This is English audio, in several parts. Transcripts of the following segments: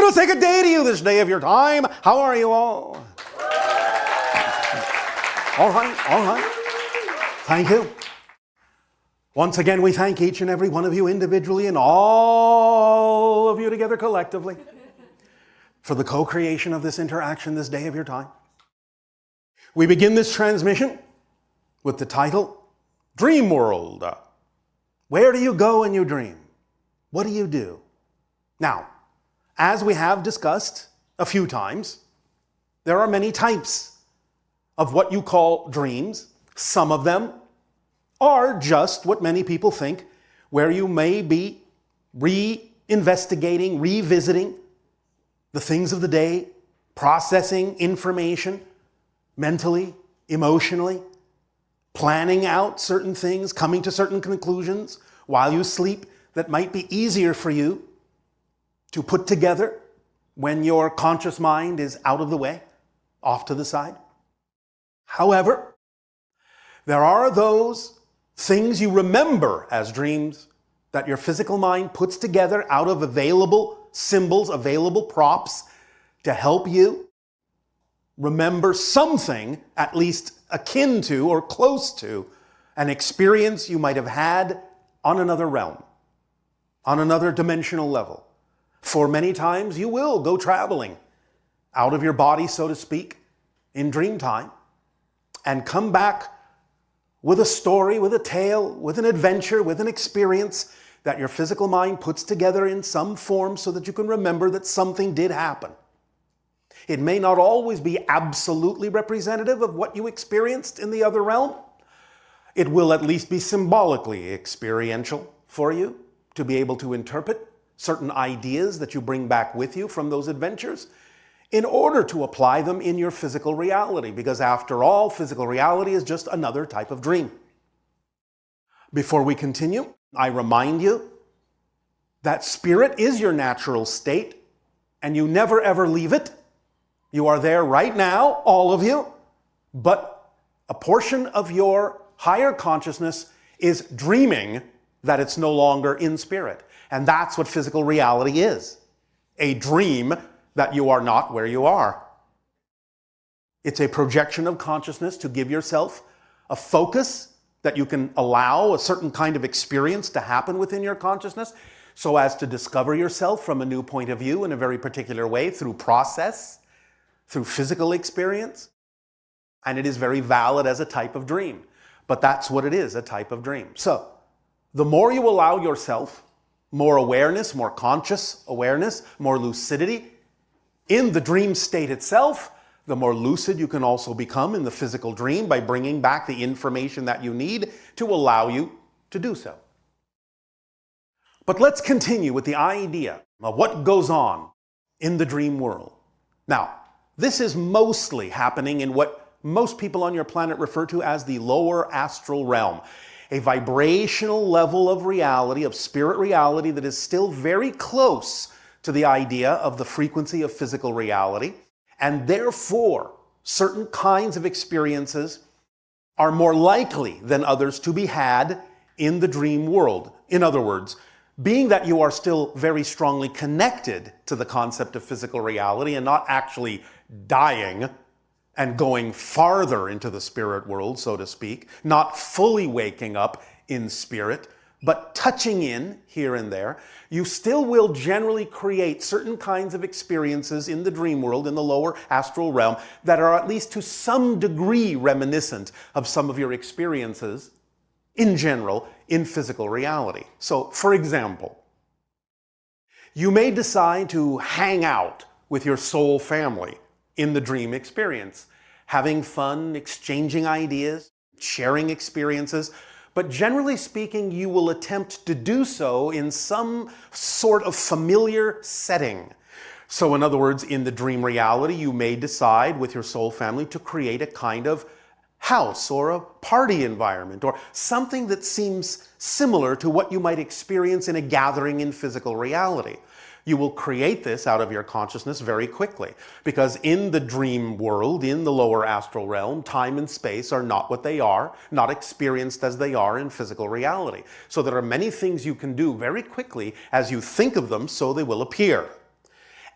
want to say good day to you this day of your time. How are you all? All right. Thank you. Once again, we thank each and every one of you individually and all of you together collectively for the co-creation of this interaction this day of your time. We begin this transmission with the title, Dream World. Where do you go when you dream? What do you do? Now, as we have discussed a few times, there are many types of what you call dreams. Some of them are just what many people think, where you may be reinvestigating, revisiting the things of the day, processing information mentally, emotionally, planning out certain things, coming to certain conclusions while you sleep that might be easier for you to put together when your conscious mind is out of the way, off to the side. However, there are those things you remember as dreams that your physical mind puts together out of available symbols, available props to help you remember something at least akin to or close to an experience you might have had on another realm, on another dimensional level. For many times you will go traveling out of your body, so to speak, in dream time and come back with a story, with a tale, with an adventure, with an experience that your physical mind puts together in some form so that you can remember that something did happen. It may not always be absolutely representative of what you experienced in the other realm. It will at least be symbolically experiential for you to be able to interpret certain ideas that you bring back with you from those adventures in order to apply them in your physical reality, because after all, physical reality is just another type of dream. Before we continue, I remind you that spirit is your natural state and you never ever leave it. You are there right now, all of you, but a portion of your higher consciousness is dreaming that it's no longer in spirit. And that's what physical reality is. A dream that you are not where you are. It's a projection of consciousness to give yourself a focus that you can allow a certain kind of experience to happen within your consciousness so as to discover yourself from a new point of view in a very particular way through process, through physical experience. And it is very valid as a type of dream. But that's what it is, a type of dream. So, the more you allow yourself more awareness, more conscious awareness, more lucidity in the dream state itself, the more lucid you can also become in the physical dream by bringing back the information that you need to allow you to do so. But let's continue with the idea of what goes on in the dream world. Now, this is mostly happening in what most people on your planet refer to as the lower astral realm, a vibrational level of reality, of spirit reality that is still very close to the idea of the frequency of physical reality, and therefore certain kinds of experiences are more likely than others to be had in the dream world. In other words, being that you are still very strongly connected to the concept of physical reality and not actually dying and going farther into the spirit world, so to speak, not fully waking up in spirit, but touching in here and there, you still will generally create certain kinds of experiences in the dream world, in the lower astral realm, that are at least to some degree reminiscent of some of your experiences in general in physical reality. So, for example, you may decide to hang out with your soul family in the dream experience, having fun, exchanging ideas, sharing experiences, but generally speaking, you will attempt to do so in some sort of familiar setting. So in other words, in the dream reality, you may decide with your soul family to create a kind of house or a party environment or something that seems similar to what you might experience in a gathering in physical reality. You will create this out of your consciousness very quickly, because in the dream world, in the lower astral realm, time and space are not what they are, not experienced as they are in physical reality. So there are many things you can do very quickly as you think of them, so they will appear.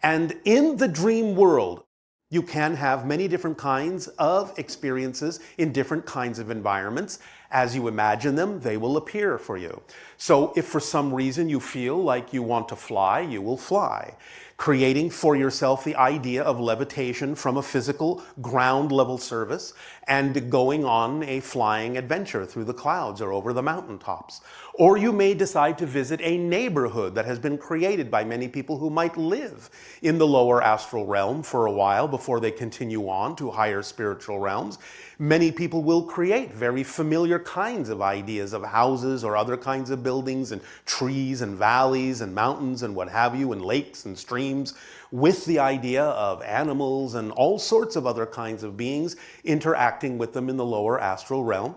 And in the dream world, you can have many different kinds of experiences in different kinds of environments. As you imagine them, they will appear for you. So if for some reason you feel like you want to fly, you will fly, creating for yourself the idea of levitation from a physical ground level service and going on a flying adventure through the clouds or over the mountaintops. Or you may decide to visit a neighborhood that has been created by many people who might live in the lower astral realm for a while before they continue on to higher spiritual realms. Many people will create very familiar kinds of ideas of houses or other kinds of buildings and trees and valleys and mountains and what have you, and lakes and streams, with the idea of animals and all sorts of other kinds of beings interacting with them in the lower astral realm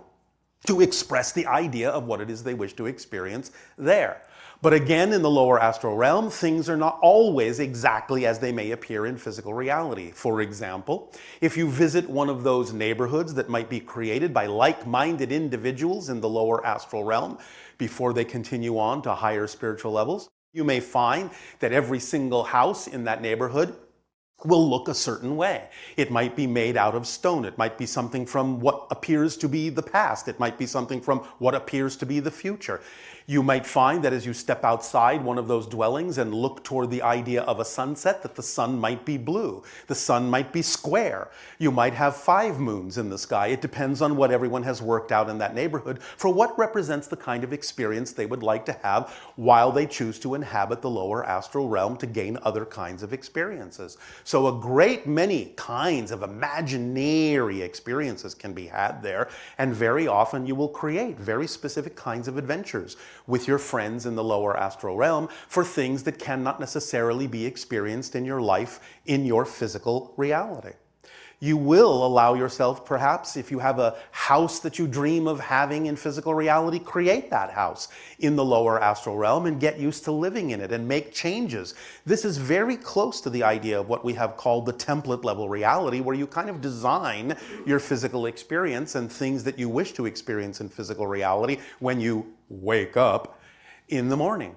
to express the idea of what it is they wish to experience there. But again, in the lower astral realm, things are not always exactly as they may appear in physical reality. For example, if you visit one of those neighborhoods that might be created by like-minded individuals in the lower astral realm before they continue on to higher spiritual levels, you may find that every single house in that neighborhood will look a certain way. It might be made out of stone. It might be something from what appears to be the past. It might be something from what appears to be the future. You might find that as you step outside one of those dwellings and look toward the idea of a sunset, that the sun might be blue. The sun might be square. You might have 5 moons in the sky. It depends on what everyone has worked out in that neighborhood for what represents the kind of experience they would like to have while they choose to inhabit the lower astral realm to gain other kinds of experiences. So a great many kinds of imaginary experiences can be had there, and very often you will create very specific kinds of adventures with your friends in the lower astral realm for things that cannot necessarily be experienced in your life in your physical reality. You will allow yourself, perhaps, if you have a house that you dream of having in physical reality, create that house in the lower astral realm and get used to living in it and make changes. This is very close to the idea of what we have called the template level reality, where you kind of design your physical experience and things that you wish to experience in physical reality when you wake up in the morning.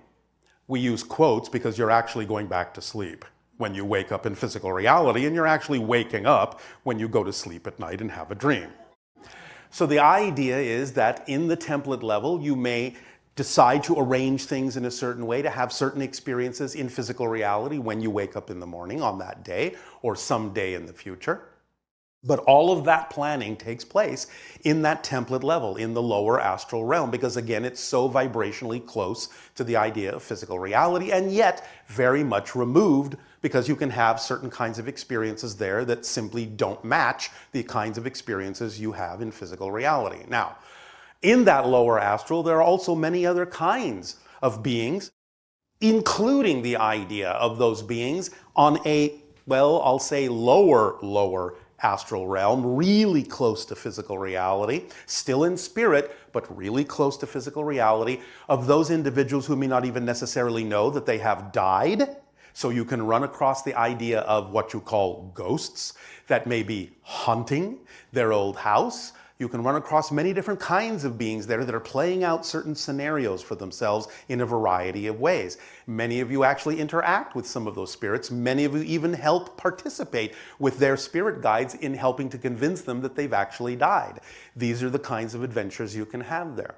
We use quotes because you're actually going back to sleep when you wake up in physical reality, and you're actually waking up when you go to sleep at night and have a dream. So the idea is that in the template level, you may decide to arrange things in a certain way to have certain experiences in physical reality when you wake up in the morning on that day or some day in the future. But all of that planning takes place in that template level, in the lower astral realm, because again, it's so vibrationally close to the idea of physical reality, and yet very much removed, because you can have certain kinds of experiences there that simply don't match the kinds of experiences you have in physical reality. Now, in that lower astral, there are also many other kinds of beings, including the idea of those beings on a, well, I'll say lower astral realm, really close to physical reality, still in spirit, but really close to physical reality, of those individuals who may not even necessarily know that they have died. So you can run across the idea of what you call ghosts that may be haunting their old house. You can run across many different kinds of beings there that are playing out certain scenarios for themselves in a variety of ways. Many of you actually interact with some of those spirits. Many of you even help participate with their spirit guides in helping to convince them that they've actually died. These are the kinds of adventures you can have there.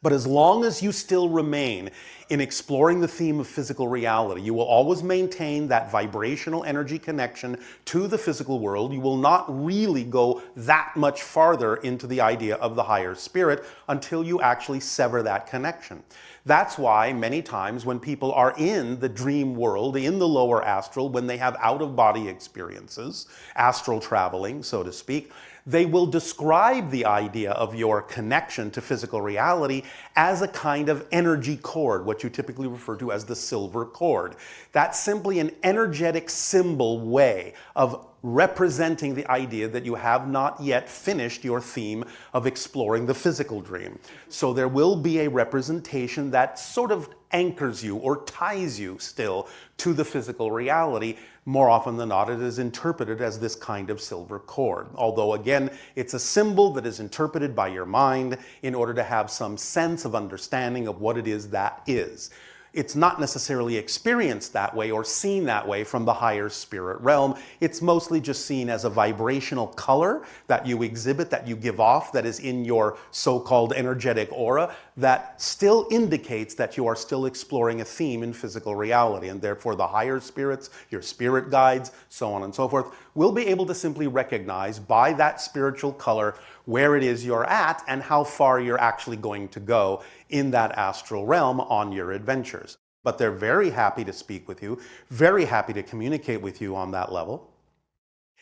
But as long as you still remain in exploring the theme of physical reality, you will always maintain that vibrational energy connection to the physical world. You will not really go that much farther into the idea of the higher spirit until you actually sever that connection. That's why many times when people are in the dream world, in the lower astral, when they have out-of-body experiences, astral traveling, so to speak, they will describe the idea of your connection to physical reality as a kind of energy cord, what you typically refer to as the silver cord. That's simply an energetic symbol way of representing the idea that you have not yet finished your theme of exploring the physical dream. So there will be a representation that sort of anchors you or ties you still to the physical reality. More often than not, it is interpreted as this kind of silver cord. Although again, it's a symbol that is interpreted by your mind in order to have some sense of understanding of what it is that is. It's not necessarily experienced that way or seen that way from the higher spirit realm. It's mostly just seen as a vibrational color that you exhibit, that you give off, that is in your so-called energetic aura, that still indicates that you are still exploring a theme in physical reality. And therefore the higher spirits, your spirit guides, so on and so forth, will be able to simply recognize by that spiritual color where it is you're at and how far you're actually going to go in that astral realm on your adventures. But they're very happy to speak with you, very happy to communicate with you on that level.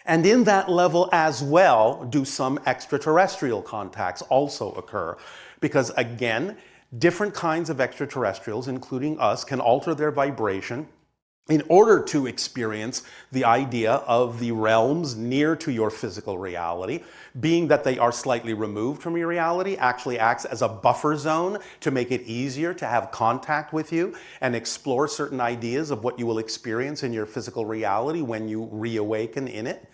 And in that level as well, do some extraterrestrial contacts also occur. Because again, different kinds of extraterrestrials, including us, can alter their vibration in order to experience the idea of the realms near to your physical reality. Being that they are slightly removed from your reality, actually acts as a buffer zone to make it easier to have contact with you and explore certain ideas of what you will experience in your physical reality when you reawaken in it.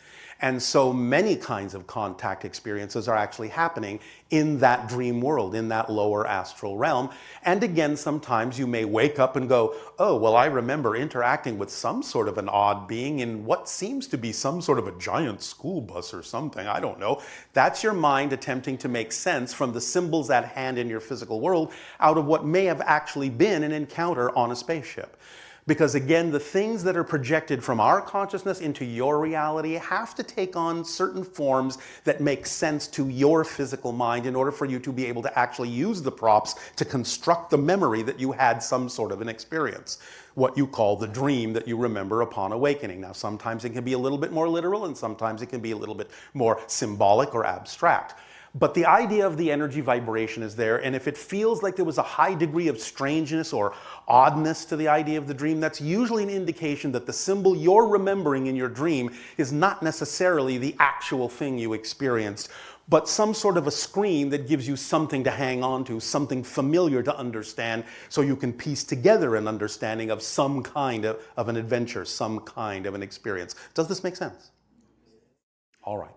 And so many kinds of contact experiences are actually happening in that dream world, in that lower astral realm. And again, sometimes you may wake up and go, oh, well, I remember interacting with some sort of an odd being in what seems to be some sort of a giant school bus or something. I don't know. That's your mind attempting to make sense from the symbols at hand in your physical world out of what may have actually been an encounter on a spaceship. Because again, the things that are projected from our consciousness into your reality have to take on certain forms that make sense to your physical mind in order for you to be able to actually use the props to construct the memory that you had some sort of an experience. What you call the dream that you remember upon awakening. Now, sometimes it can be a little bit more literal and sometimes it can be a little bit more symbolic or abstract. But the idea of the energy vibration is there, and if it feels like there was a high degree of strangeness or oddness to the idea of the dream, that's usually an indication that the symbol you're remembering in your dream is not necessarily the actual thing you experienced, but some sort of a screen that gives you something to hang on to, something familiar to understand, so you can piece together an understanding of some kind of an adventure, some kind of an experience. Does this make sense? All right.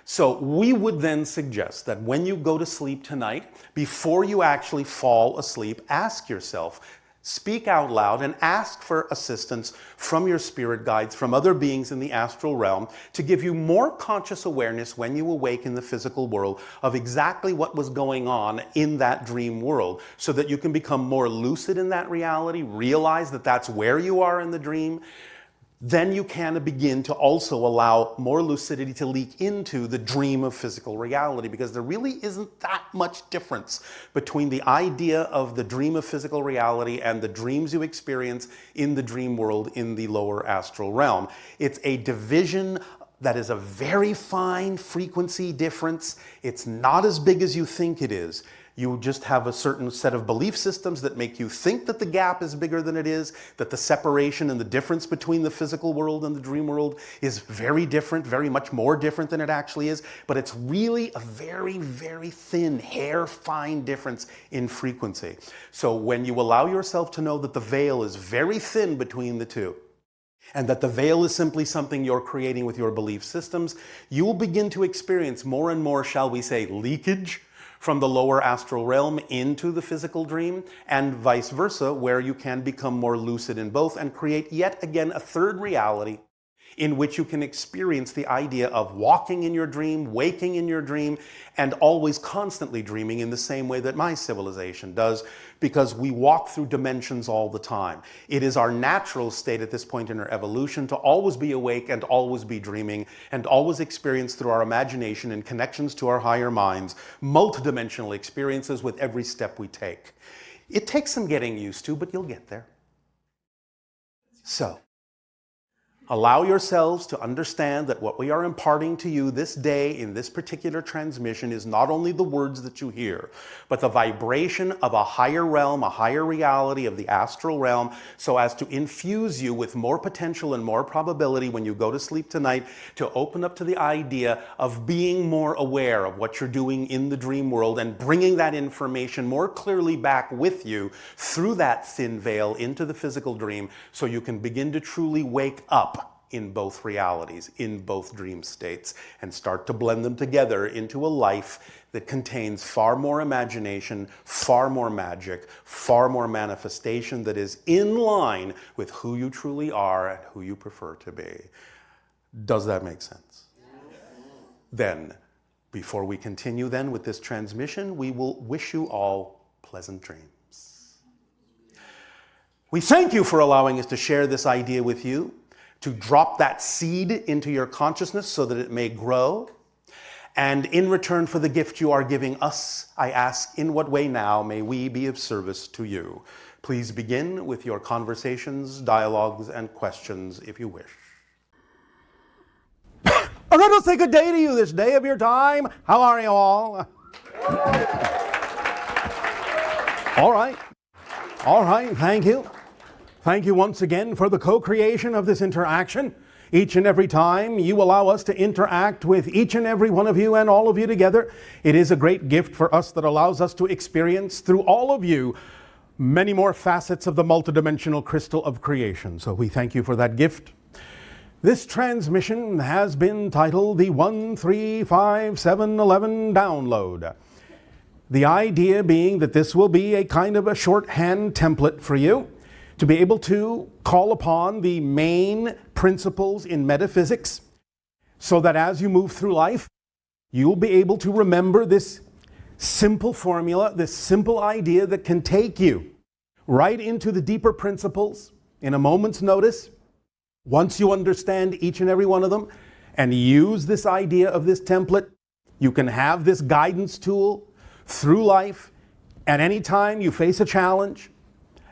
So we would then suggest that when you go to sleep tonight, before you actually fall asleep, ask yourself, speak out loud and ask for assistance from your spirit guides, from other beings in the astral realm, to give you more conscious awareness when you awake in the physical world of exactly what was going on in that dream world, so that you can become more lucid in that reality, realize that that's where you are in the dream. Then you can begin to also allow more lucidity to leak into the dream of physical reality, because there really isn't that much difference between the idea of the dream of physical reality and the dreams you experience in the dream world in the lower astral realm. It's a division that is a very fine frequency difference. It's not as big as you think it is. You just have a certain set of belief systems that make you think that the gap is bigger than it is, that the separation and the difference between the physical world and the dream world is very different, very much more different than it actually is. But it's really a very, very thin, hair-fine difference in frequency. So when you allow yourself to know that the veil is very thin between the two, and that the veil is simply something you're creating with your belief systems, you will begin to experience more and more, shall we say, leakage from the lower astral realm into the physical dream, and vice versa, where you can become more lucid in both and create yet again a third reality in which you can experience the idea of walking in your dream, waking in your dream, and always constantly dreaming in the same way that my civilization does, because we walk through dimensions all the time. It is our natural state at this point in our evolution to always be awake and always be dreaming and always experience through our imagination and connections to our higher minds multidimensional experiences with every step we take. It takes some getting used to, but you'll get there. So, allow yourselves to understand that what we are imparting to you this day in this particular transmission is not only the words that you hear, but the vibration of a higher realm, a higher reality of the astral realm, so as to infuse you with more potential and more probability when you go to sleep tonight to open up to the idea of being more aware of what you're doing in the dream world and bringing that information more clearly back with you through that thin veil into the physical dream, so you can begin to truly wake up in both realities, in both dream states, and start to blend them together into a life that contains far more imagination, far more magic, far more manifestation that is in line with who you truly are and who you prefer to be. Does that make sense? Then, before we continue then with this transmission, we will wish you all pleasant dreams. We thank you for allowing us to share this idea with you, to drop that seed into your consciousness so that it may grow. And in return for the gift you are giving us, I ask, in what way now may we be of service to you? Please begin with your conversations, dialogues, and questions if you wish. All right, let's say good day to you this day of your time. How are you all? All right. All right, thank you. Thank you once again for the co-creation of this interaction. Each and every time you allow us to interact with each and every one of you and all of you together, it is a great gift for us that allows us to experience through all of you many more facets of the multidimensional crystal of creation. So we thank you for that gift. This transmission has been titled the 135711 Download. The idea being that this will be a kind of a shorthand template for you to be able to call upon the main principles in metaphysics so that as you move through life, you'll be able to remember this simple formula, this simple idea that can take you right into the deeper principles in a moment's notice. Once you understand each and every one of them and use this idea of this template, you can have this guidance tool through life at any time you face a challenge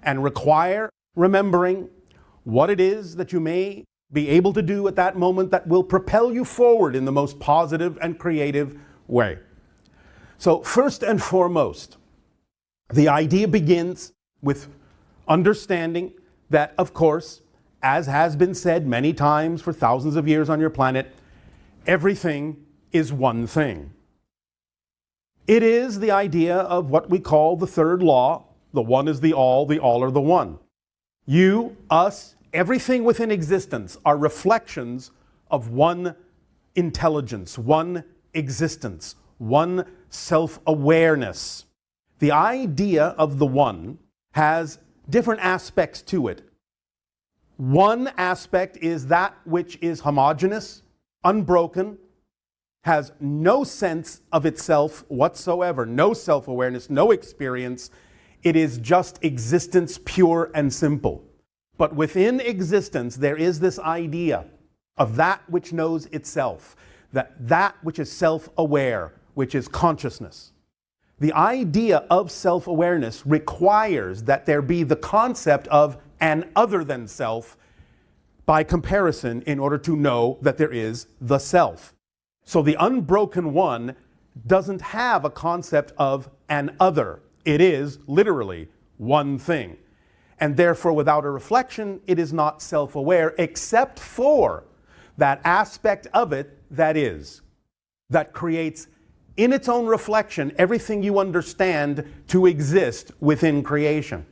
and require remembering what it is that you may be able to do at that moment that will propel you forward in the most positive and creative way. So first and foremost, the idea begins with understanding that, of course, as has been said many times for thousands of years on your planet, everything is one thing. It is the idea of what we call the third law. The one is the all are the one. You, us, everything within existence are reflections of one intelligence, one existence, one self-awareness. The idea of the one has different aspects to it. One aspect is that which is homogeneous, unbroken, has no sense of itself whatsoever, no self-awareness, no experience. It is just existence, pure and simple. But within existence, there is this idea of that which knows itself, that which is self-aware, which is consciousness. The idea of self-awareness requires that there be the concept of an other than self by comparison in order to know that there is the self. So the unbroken one doesn't have a concept of an other. It is literally one thing. And therefore, without a reflection, it is not self-aware, except for that aspect of it that creates in its own reflection everything you understand to exist within creation.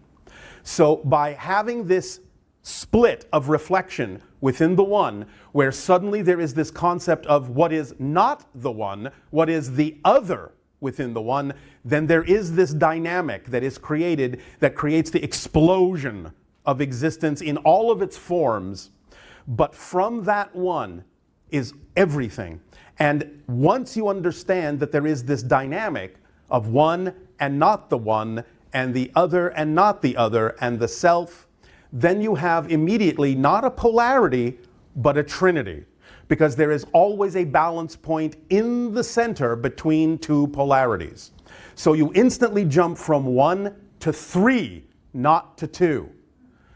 So by having this split of reflection within the one, where suddenly there is this concept of what is not the one, what is the other within the one, then there is this dynamic that is created that creates the explosion of existence in all of its forms. But from that one is everything. And once you understand that there is this dynamic of one and not the one, and the other and not the other, and the self, then you have immediately not a polarity, but a trinity. Because there is always a balance point in the center between two polarities. So you instantly jump from 1 to 3, not to 2.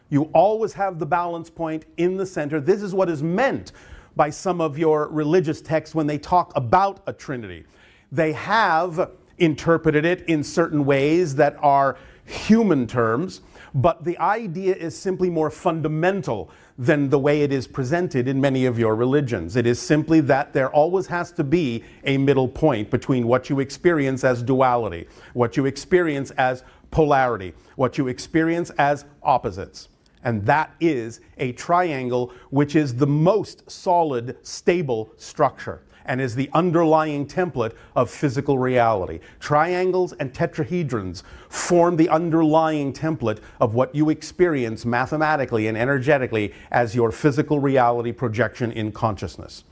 You always have the balance point in the center. This is what is meant by some of your religious texts when they talk about a trinity. They have interpreted it in certain ways that are human terms, but the idea is simply more fundamental than the way it is presented in many of your religions. It is simply that there always has to be a middle point between what you experience as duality, what you experience as polarity, what you experience as opposites. And that is a triangle, which is the most solid, stable structure and is the underlying template of physical reality. Triangles and tetrahedrons form the underlying template of what you experience mathematically and energetically as your physical reality projection in consciousness.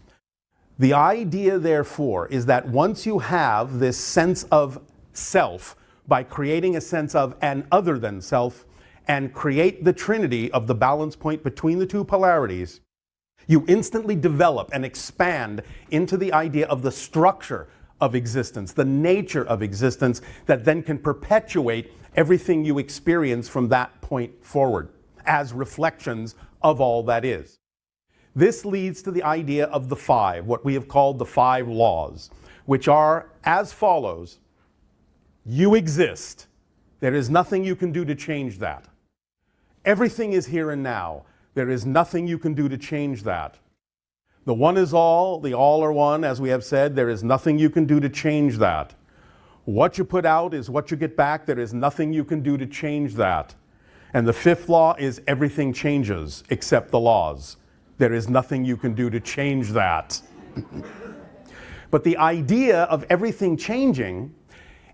The idea, therefore, is that once you have this sense of self, by creating a sense of an other than self, and create the trinity of the balance point between the two polarities, you instantly develop and expand into the idea of the structure of existence, the nature of existence, that then can perpetuate everything you experience from that point forward as reflections of all that is. This leads to the idea of the five, what we have called the five laws, which are as follows. You exist. There is nothing you can do to change that. Everything is here and now. There is nothing you can do to change that. The one is all, the all are one, as we have said. There is nothing you can do to change that. What you put out is what you get back. There is nothing you can do to change that. And the fifth law is everything changes except the laws. There is nothing you can do to change that. But the idea of everything changing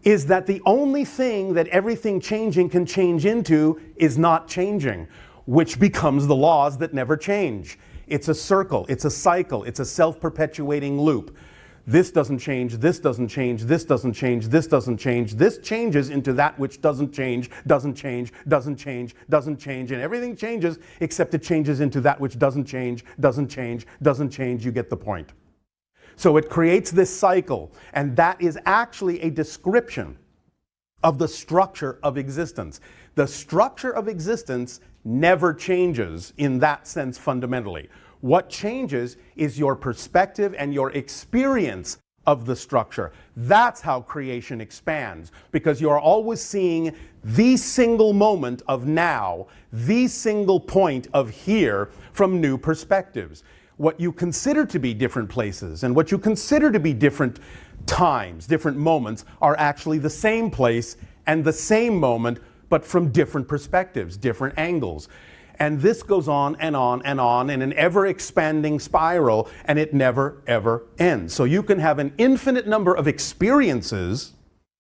is that the only thing that everything changing can change into is not changing, which becomes the laws that never change. It's a circle, it's a cycle, it's a self-perpetuating loop. This doesn't change, this doesn't change, this doesn't change, this doesn't change. This changes into that which doesn't change, doesn't change, doesn't change, doesn't change, and everything changes except it changes into that which doesn't change, doesn't change, doesn't change. You get the point. So it creates this cycle, and that is actually a description of the structure of existence. The structure of existence never changes in that sense fundamentally. What changes is your perspective and your experience of the structure. That's how creation expands, because you are always seeing the single moment of now, the single point of here from new perspectives. What you consider to be different places and what you consider to be different times, different moments, are actually the same place and the same moment, but from different perspectives, different angles. And this goes on and on and on in an ever-expanding spiral, and it never, ever ends. So you can have an infinite number of experiences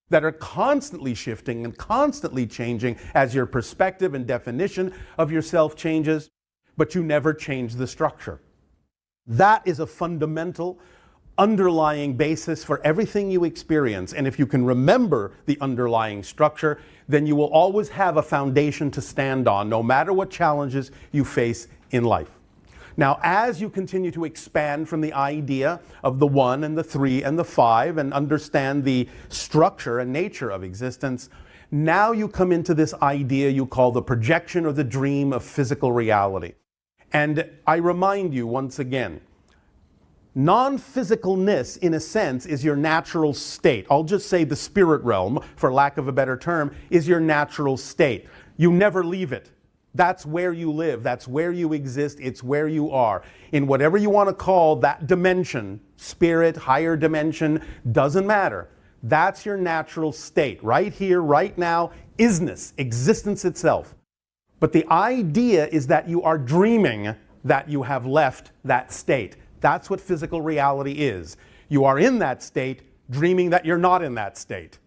that are constantly shifting and constantly changing as your perspective and definition of yourself changes, but you never change the structure. That is a fundamental underlying basis for everything you experience. And if you can remember the underlying structure, then you will always have a foundation to stand on, no matter what challenges you face in life. Now, as you continue to expand from the idea of the one and the three and the five and understand the structure and nature of existence, now you come into this idea you call the projection or the dream of physical reality. And I remind you once again, non-physicalness, in a sense, is your natural state. I'll just say the spirit realm, for lack of a better term, is your natural state. You never leave it. That's where you live. That's where you exist. It's where you are. In whatever you want to call that dimension, spirit, higher dimension, doesn't matter. That's your natural state. Right here, right now, isness, existence itself. But the idea is that you are dreaming that you have left that state. That's what physical reality is. You are in that state, dreaming that you're not in that state.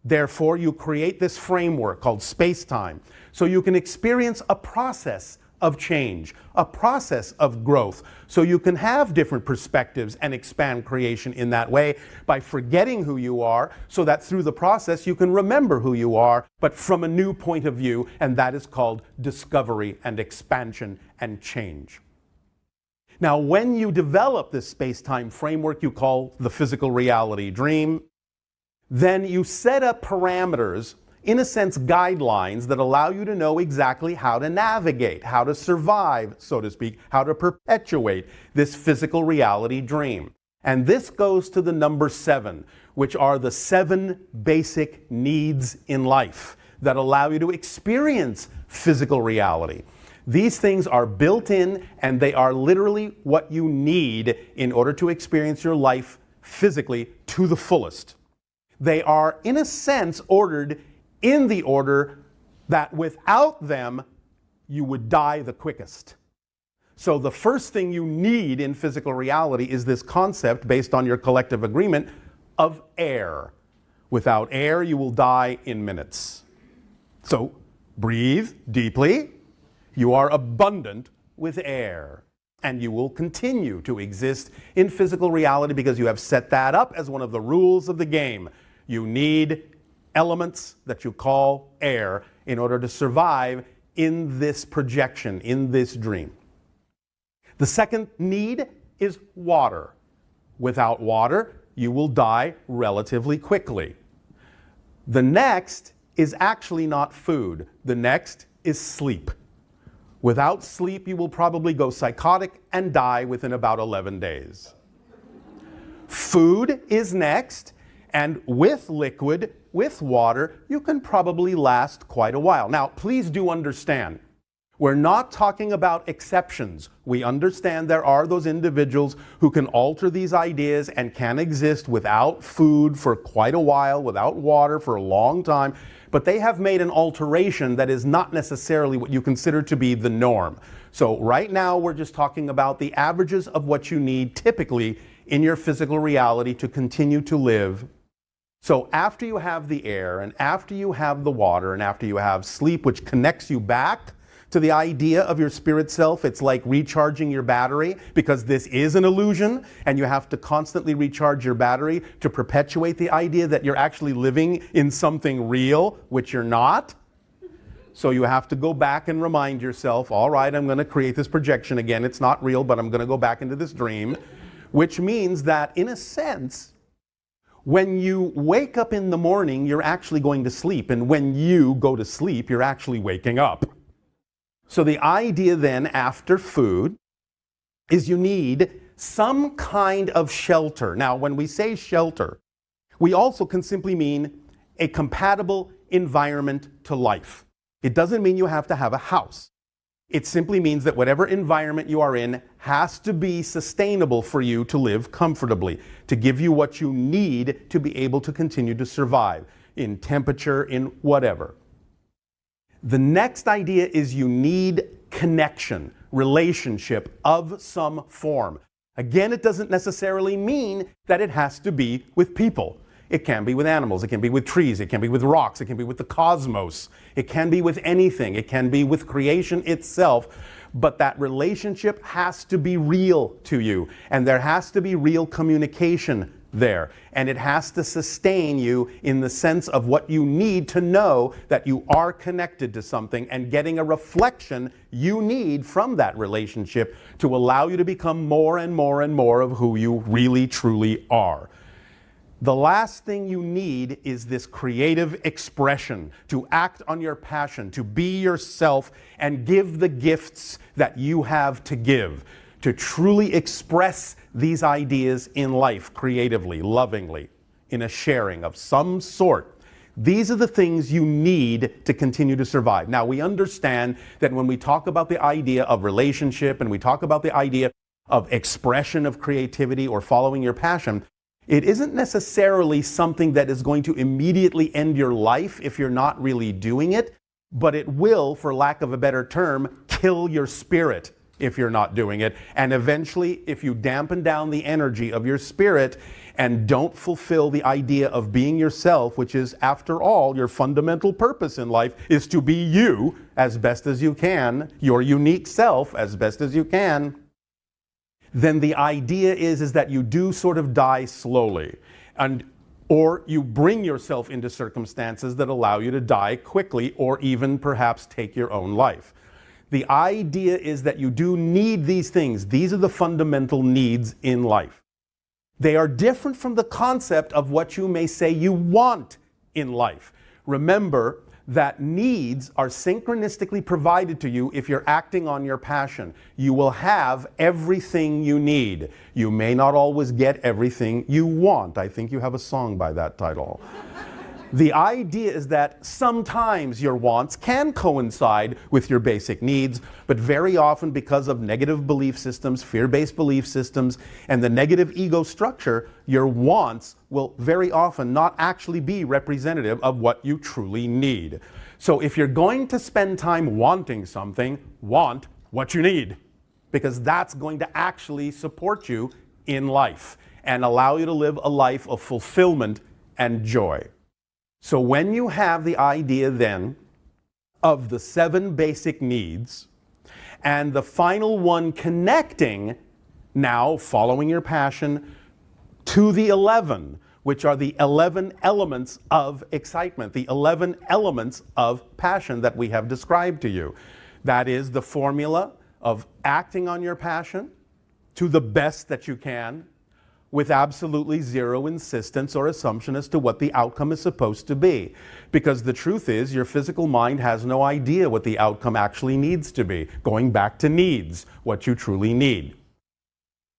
Therefore, you create this framework called space-time, so you can experience a process of change, a process of growth, so you can have different perspectives and expand creation in that way by forgetting who you are, so that through the process you can remember who you are, but from a new point of view, and that is called discovery and expansion and change. Now, when you develop this space-time framework you call the physical reality dream, then you set up parameters, in a sense guidelines, that allow you to know exactly how to navigate, how to survive, so to speak, how to perpetuate this physical reality dream. And this goes to the number 7, which are the 7 basic needs in life that allow you to experience physical reality. These things are built in, and they are literally what you need in order to experience your life physically to the fullest. They are, in a sense, ordered in the order that without them, you would die the quickest. So the first thing you need in physical reality is this concept based on your collective agreement of air. Without air, you will die in minutes. So breathe deeply. You are abundant with air. And you will continue to exist in physical reality because you have set that up as one of the rules of the game. You need elements that you call air in order to survive in this projection, in this dream. The second need is water. Without water, you will die relatively quickly. The next is actually not food. The next is sleep. Without sleep, you will probably go psychotic and die within about 11 days. Food is next, and with liquid, with water, you can probably last quite a while. Now, please do understand, we're not talking about exceptions. We understand there are those individuals who can alter these ideas and can exist without food for quite a while, without water for a long time, but they have made an alteration that is not necessarily what you consider to be the norm. So right now we're just talking about the averages of what you need typically in your physical reality to continue to live. So after you have the air, and after you have the water, and after you have sleep, which connects you back to the idea of your spirit self, it's like recharging your battery, because this is an illusion, and you have to constantly recharge your battery to perpetuate the idea that you're actually living in something real, which you're not. So you have to go back and remind yourself, all right, I'm going to create this projection again. It's not real, but I'm going to go back into this dream, which means that, in a sense, when you wake up in the morning, you're actually going to sleep, and when you go to sleep, you're actually waking up. So the idea then after food is you need some kind of shelter. Now, when we say shelter, we also can simply mean a compatible environment to life. It doesn't mean you have to have a house. It simply means that whatever environment you are in has to be sustainable for you to live comfortably, to give you what you need to be able to continue to survive in temperature, in whatever. The next idea is you need connection, relationship of some form. Again, it doesn't necessarily mean that it has to be with people. It can be with animals, it can be with trees, it can be with rocks, it can be with the cosmos, it can be with anything, it can be with creation itself, but that relationship has to be real to you, and there has to be real communication there, and it has to sustain you in the sense of what you need to know that you are connected to something and getting a reflection you need from that relationship to allow you to become more and more and more of who you really truly are. The last thing you need is this creative expression, to act on your passion, to be yourself and give the gifts that you have to give, to truly express these ideas in life creatively, lovingly, in a sharing of some sort. These are the things you need to continue to survive. Now, we understand that when we talk about the idea of relationship and we talk about the idea of expression of creativity or following your passion, it isn't necessarily something that is going to immediately end your life if you're not really doing it, but it will, for lack of a better term, kill your spirit if you're not doing it. And eventually, if you dampen down the energy of your spirit and don't fulfill the idea of being yourself, which is, after all, your fundamental purpose in life is to be you as best as you can, your unique self as best as you can, then the idea is that you do sort of die slowly, or you bring yourself into circumstances that allow you to die quickly, or even perhaps take your own life. The idea is that you do need these things. These are the fundamental needs in life. They are different from the concept of what you may say you want in life. Remember that needs are synchronistically provided to you if you're acting on your passion. You will have everything you need. You may not always get everything you want. I think you have a song by that title. The idea is that sometimes your wants can coincide with your basic needs, but very often, because of negative belief systems, fear-based belief systems, and the negative ego structure, your wants will very often not actually be representative of what you truly need. So if you're going to spend time wanting something, want what you need, because that's going to actually support you in life and allow you to live a life of fulfillment and joy. So when you have the idea then of the 7 basic needs and the final one connecting, now following your passion, to the 11, which are the 11 elements of excitement, the 11 elements of passion that we have described to you. That is the formula of acting on your passion to the best that you can, with absolutely zero insistence or assumption as to what the outcome is supposed to be. Because the truth is, your physical mind has no idea what the outcome actually needs to be. Going back to needs, what you truly need.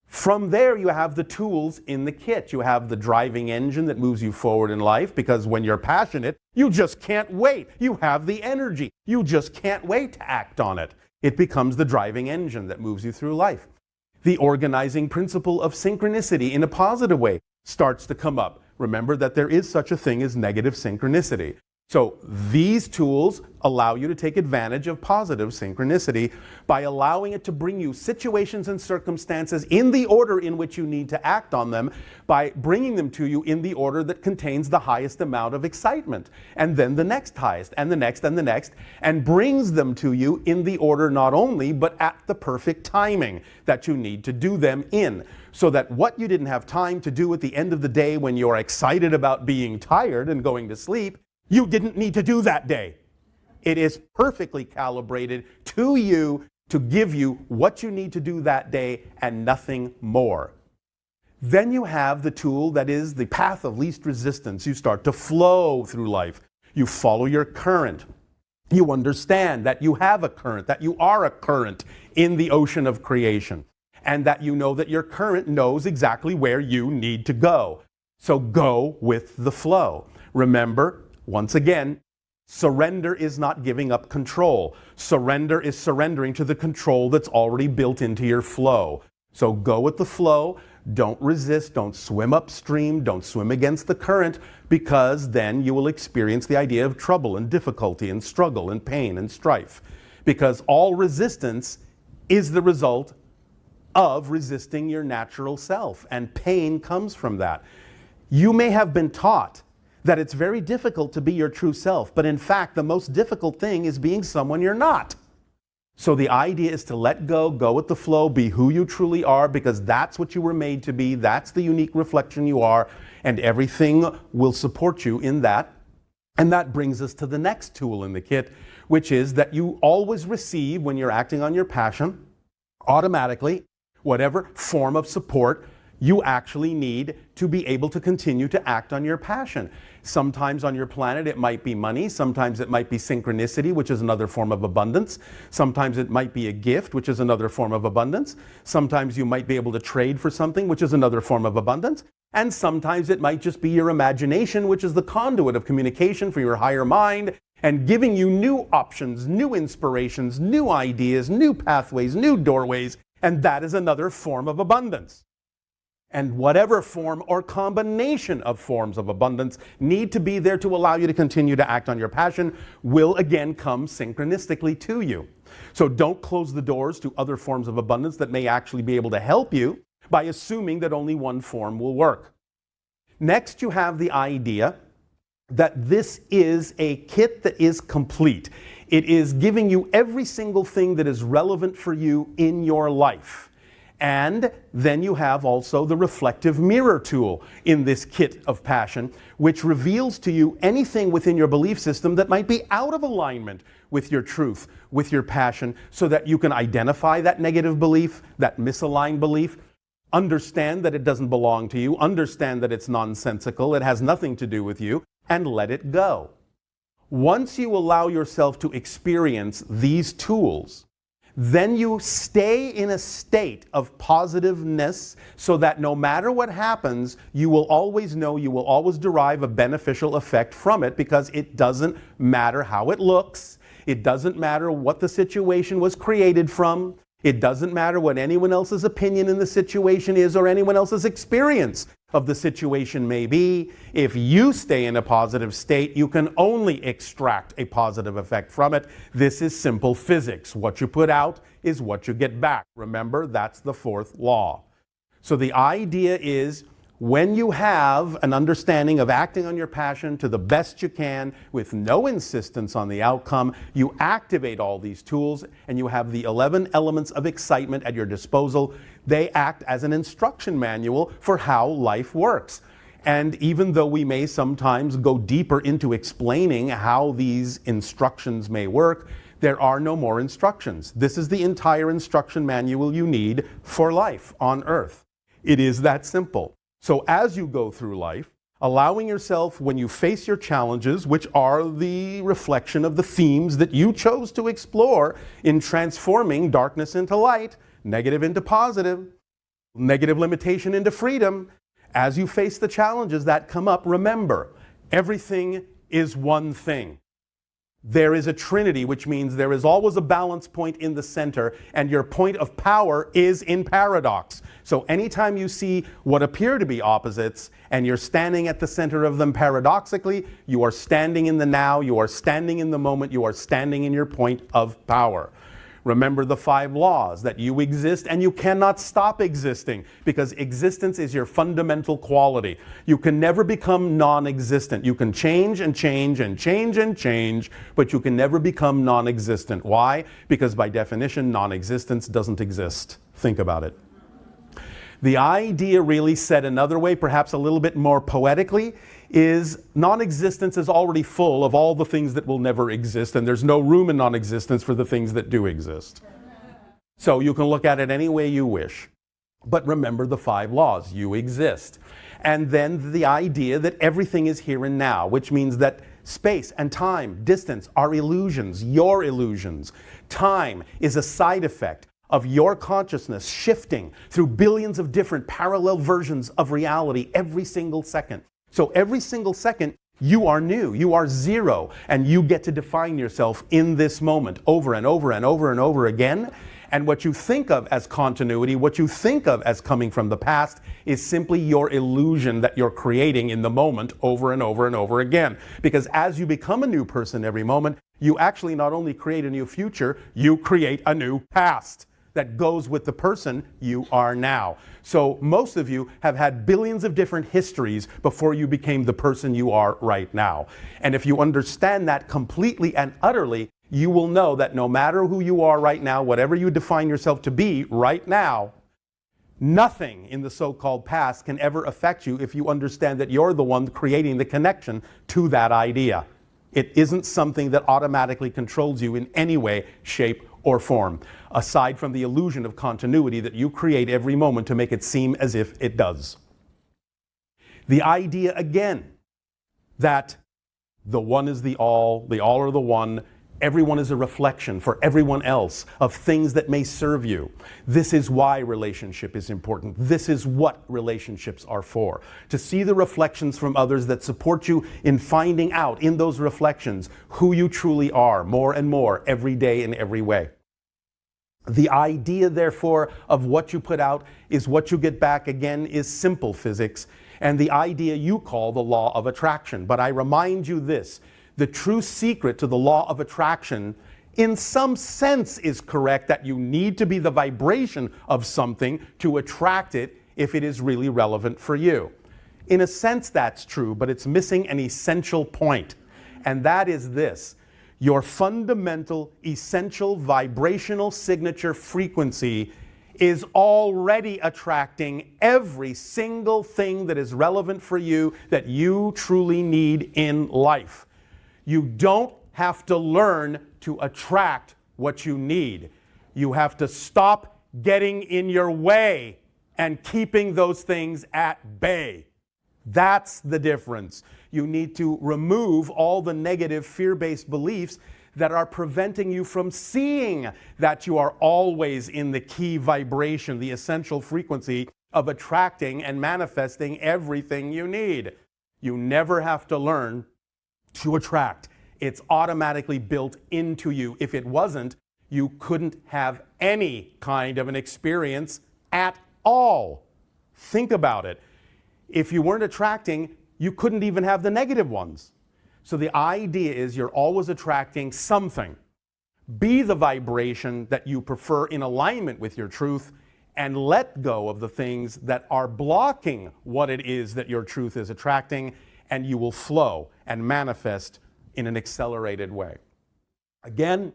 From there, you have the tools in the kit. You have the driving engine that moves you forward in life, because when you're passionate, you just can't wait. You have the energy. You just can't wait to act on it. It becomes the driving engine that moves you through life. The organizing principle of synchronicity in a positive way starts to come up. Remember that there is such a thing as negative synchronicity. So these tools allow you to take advantage of positive synchronicity by allowing it to bring you situations and circumstances in the order in which you need to act on them, by bringing them to you in the order that contains the highest amount of excitement, and then the next highest, and the next, and the next, and brings them to you in the order not only, but at the perfect timing that you need to do them in. So that what you didn't have time to do at the end of the day when you're excited about being tired and going to sleep, you didn't need to do that day. It is perfectly calibrated to you to give you what you need to do that day and nothing more. Then you have the tool that is the path of least resistance. You start to flow through life. You follow your current. You understand that you have a current, that you are a current in the ocean of creation, and that you know that your current knows exactly where you need to go. So go with the flow. Remember, once again, surrender is not giving up control. Surrender is surrendering to the control that's already built into your flow. So go with the flow. Don't resist. Don't swim upstream. Don't swim against the current, because then you will experience the idea of trouble and difficulty and struggle and pain and strife. Because all resistance is the result of resisting your natural self, and pain comes from that. You may have been taught that it's very difficult to be your true self, but in fact, the most difficult thing is being someone you're not. So the idea is to let go, go with the flow, be who you truly are, because that's what you were made to be, that's the unique reflection you are, and everything will support you in that. And that brings us to the next tool in the kit, which is that you always receive, when you're acting on your passion, automatically, whatever form of support you actually need to be able to continue to act on your passion. Sometimes on your planet it might be money, sometimes it might be synchronicity, which is another form of abundance. Sometimes it might be a gift, which is another form of abundance. Sometimes you might be able to trade for something, which is another form of abundance. And sometimes it might just be your imagination, which is the conduit of communication for your higher mind, and giving you new options, new inspirations, new ideas, new pathways, new doorways, and that is another form of abundance. And whatever form or combination of forms of abundance need to be there to allow you to continue to act on your passion will again come synchronistically to you. So don't close the doors to other forms of abundance that may actually be able to help you by assuming that only one form will work. Next, you have the idea that this is a kit that is complete. It is giving you every single thing that is relevant for you in your life. And then you have also the reflective mirror tool in this kit of passion, which reveals to you anything within your belief system that might be out of alignment with your truth, with your passion, so that you can identify that negative belief, that misaligned belief, understand that it doesn't belong to you, understand that it's nonsensical, it has nothing to do with you, and let it go. Once you allow yourself to experience these tools, then you stay in a state of positiveness, so that no matter what happens, you will always know, you will always derive a beneficial effect from it, because it doesn't matter how it looks, it doesn't matter what the situation was created from, It doesn't matter what anyone else's opinion in the situation is or anyone else's experience of the situation may be. If you stay in a positive state, you can only extract a positive effect from it. This is simple physics. What you put out is what you get back. Remember, that's the fourth law. So the idea is, when you have an understanding of acting on your passion to the best you can with no insistence on the outcome, you activate all these tools and you have the 11 elements of excitement at your disposal. They act as an instruction manual for how life works. And even though we may sometimes go deeper into explaining how these instructions may work, there are no more instructions. This is the entire instruction manual you need for life on Earth. It is that simple. So as you go through life, allowing yourself, when you face your challenges, which are the reflection of the themes that you chose to explore in transforming darkness into light, negative into positive, negative limitation into freedom, as you face the challenges that come up, remember, everything is one thing. There is a trinity, which means there is always a balance point in the center, and your point of power is in paradox. So anytime you see what appear to be opposites, and you're standing at the center of them paradoxically, you are standing in the now, you are standing in the moment, you are standing in your point of power. Remember the 5 laws, that you exist and you cannot stop existing, because existence is your fundamental quality. You can never become non-existent. You can change and change and change and change, but you can never become non-existent. Why? Because by definition, non-existence doesn't exist. Think about it. The idea, really said another way, perhaps a little bit more poetically, is non-existence is already full of all the things that will never exist, and there's no room in non-existence for the things that do exist. So you can look at it any way you wish. But remember the 5 laws. You exist. And then the idea that everything is here and now, which means that space and time, distance, are illusions, your illusions. Time is a side effect of your consciousness shifting through billions of different parallel versions of reality every single second. So every single second, you are new, you are zero, and you get to define yourself in this moment over and over and over and over again. And what you think of as continuity, what you think of as coming from the past, is simply your illusion that you're creating in the moment over and over and over again. Because as you become a new person every moment, you actually not only create a new future, you create a new past that goes with the person you are now. So most of you have had billions of different histories before you became the person you are right now. And if you understand that completely and utterly, you will know that no matter who you are right now, whatever you define yourself to be right now, nothing in the so-called past can ever affect you if you understand that you're the one creating the connection to that idea. It isn't something that automatically controls you in any way, shape, or form, aside from the illusion of continuity that you create every moment to make it seem as if it does. The idea, again, that the one is the all are the one, everyone is a reflection for everyone else of things that may serve you. This is why relationship is important. This is what relationships are for. To see the reflections from others that support you in finding out in those reflections who you truly are more and more every day in every way. The idea, therefore, of what you put out is what you get back, again, is simple physics, and the idea you call the law of attraction. But I remind you this, the true secret to the law of attraction, in some sense, is correct, that you need to be the vibration of something to attract it if it is really relevant for you. In a sense, that's true, but it's missing an essential point, and that is this. Your fundamental, essential vibrational signature frequency is already attracting every single thing that is relevant for you that you truly need in life. You don't have to learn to attract what you need. You have to stop getting in your way and keeping those things at bay. That's the difference. You need to remove all the negative fear-based beliefs that are preventing you from seeing that you are always in the key vibration, the essential frequency of attracting and manifesting everything you need. You never have to learn to attract. It's automatically built into you. If it wasn't, you couldn't have any kind of an experience at all. Think about it. If you weren't attracting, you couldn't even have the negative ones. So the idea is you're always attracting something. Be the vibration that you prefer in alignment with your truth, and let go of the things that are blocking what it is that your truth is attracting, and you will flow and manifest in an accelerated way. Again,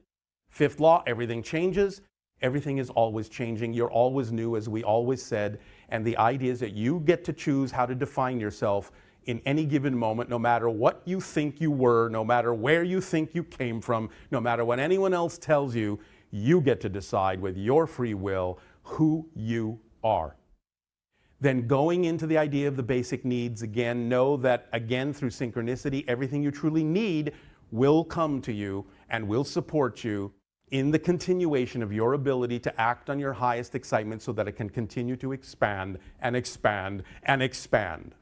fifth law, everything changes. Everything is always changing. You're always new, as we always said. And the idea is that you get to choose how to define yourself in any given moment, no matter what you think you were, no matter where you think you came from, no matter what anyone else tells you, you get to decide with your free will who you are. Then going into the idea of the basic needs, again, know that, again, through synchronicity, everything you truly need will come to you and will support you in the continuation of your ability to act on your highest excitement so that it can continue to expand and expand and expand.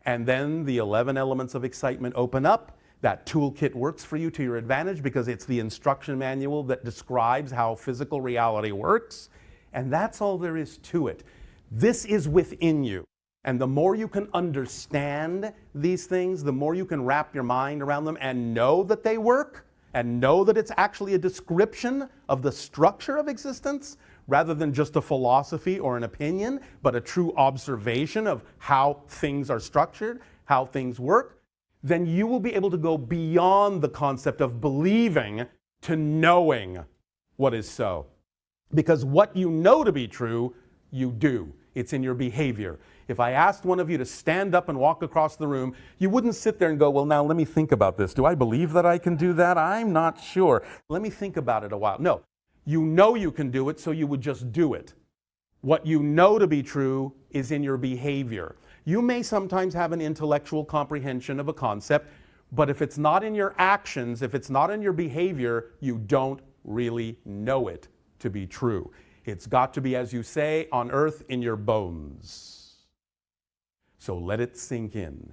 And then the 11 elements of excitement open up. That toolkit works for you to your advantage because it's the instruction manual that describes how physical reality works. And that's all there is to it. This is within you. And the more you can understand these things, the more you can wrap your mind around them and know that they work, and know that it's actually a description of the structure of existence, rather than just a philosophy or an opinion, but a true observation of how things are structured, how things work, then you will be able to go beyond the concept of believing to knowing what is so. Because what you know to be true, you do. It's in your behavior. If I asked one of you to stand up and walk across the room, you wouldn't sit there and go, well, now let me think about this. Do I believe that I can do that? I'm not sure. Let me think about it a while. No, you know you can do it, so you would just do it. What you know to be true is in your behavior. You may sometimes have an intellectual comprehension of a concept, but if it's not in your actions, if it's not in your behavior, you don't really know it to be true. It's got to be, as you say, on earth in your bones. So let it sink in.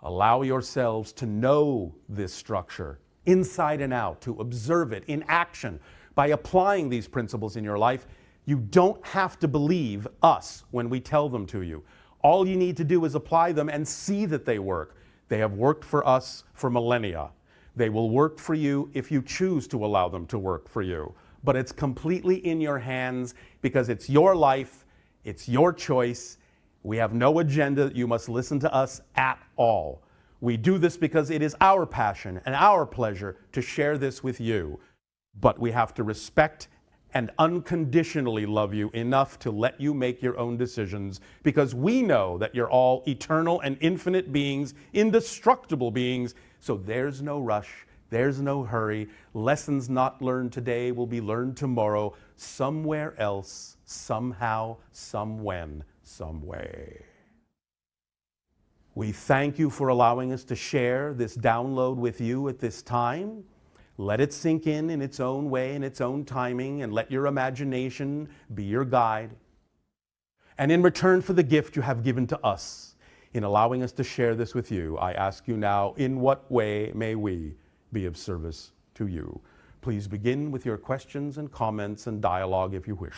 Allow yourselves to know this structure inside and out, to observe it in action. By applying these principles in your life, you don't have to believe us when we tell them to you. All you need to do is apply them and see that they work. They have worked for us for millennia. They will work for you if you choose to allow them to work for you. But it's completely in your hands because it's your life, it's your choice. We have no agenda that you must listen to us at all. We do this because it is our passion and our pleasure to share this with you. But we have to respect and unconditionally love you enough to let you make your own decisions, because we know that you're all eternal and infinite beings, indestructible beings. So there's no rush, there's no hurry. Lessons not learned today will be learned tomorrow, somewhere else, somehow, somewhen, some way. We thank you for allowing us to share this download with you at this time. Let it sink in its own way, in its own timing, and let your imagination be your guide. And in return for the gift you have given to us, in allowing us to share this with you, I ask you now, in what way may we be of service to you? Please begin with your questions and comments and dialogue if you wish.